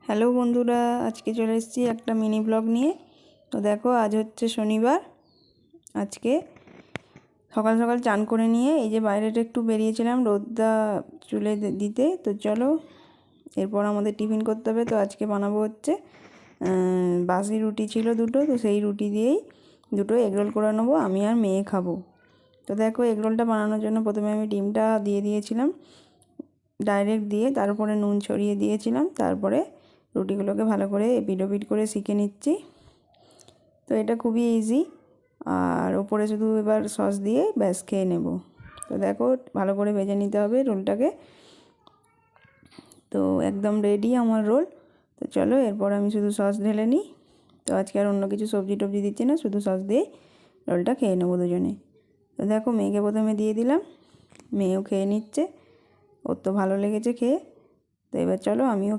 Hello বন্ধুরা, আজকে চলে এসেছি একটা মিনি ব্লগ নিয়ে। তো দেখো, আজ হচ্ছে শনিবার। আজকে সকাল সকাল চান করে নিয়ে এই যে বাইরেটা একটু বেরিয়েছিলাম রোদটা চুলে দিতে। তো চলো, এরপর আমাদের টিফিন করতে হবে। তো আজকে বানাবো হচ্ছে বাসি রুটি ছিল দুটো, তো সেই রুটি দিয়েই দুটো এগরোল করে নেবো, আমি আর মেয়ে খাবো। তো দেখো, এগরোলটা বানানোর জন্য প্রথমে আমি ডিমটা দিয়ে দিয়েছিলাম ডাইরেক্ট দিয়ে, তারপরে নুন ছড়িয়ে দিয়েছিলাম। তারপরে রুটিগুলোকে ভালো করে এপিট ওপিট করে সেঁকে নিচ্ছি। তো এটা খুবই ইজি, আর ওপরে শুধু এবার সস দিয়ে ব্যাস খেয়ে নেব। তো দেখো, ভালো করে ভেজে নিতে হবে রোলটাকে। তো একদম রেডি আমার রোল। তো চলো, এরপর আমি শুধু সস ঢেলে নিই। তো আজকে আর অন্য কিছু সবজি টবজি দিচ্ছি না, শুধু সস দিয়েই রোলটা খেয়ে নেবো দুজনে। তো দেখো, মেয়েকে প্রথমে দিয়ে দিলাম, মেয়েও খেয়ে নিচ্ছে, ওর তো ভালো লেগেছে খেয়ে। তো এবার চলো আমিও